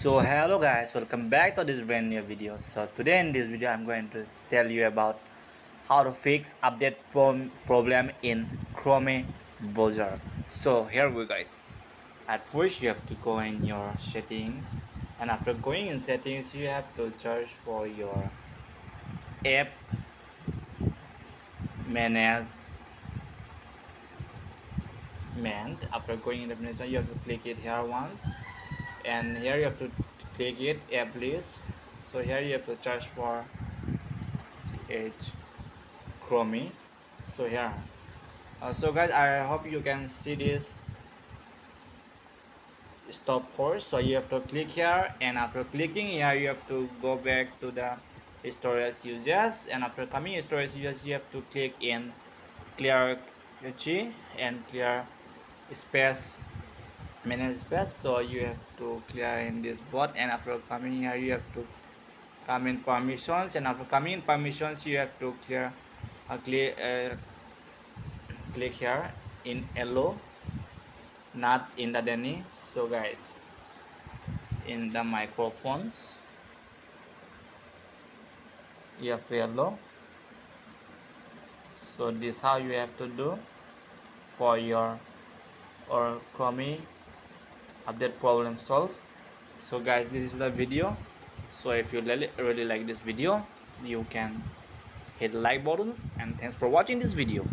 So hello guys, welcome back to this brand new video. So today in this video I'm going to tell you about how to fix update problem in Chrome browser. So here we go guys. At first you have to go in your settings, and after going in settings you have to search for your app management. After going in the management you have to click it here once, and here you have to click it app list. So here you have to search for ch Chrome. So here, so guys, I hope you can see this stop force. So you have to click here, and after clicking here you have to go back to the storage users, and after coming storage users you have to click in clear cache and clear space, manage space. So you have to clear in this bot, and after coming here you have to come in permissions, and after coming in permissions you have to click here in yellow, not in the Denny. So guys, in the microphones you have to yellow. So this how you have to do for your or Chrome update problem solved. So guys, this is the video. So if you really like this video, you can hit like buttons, and thanks for watching this video.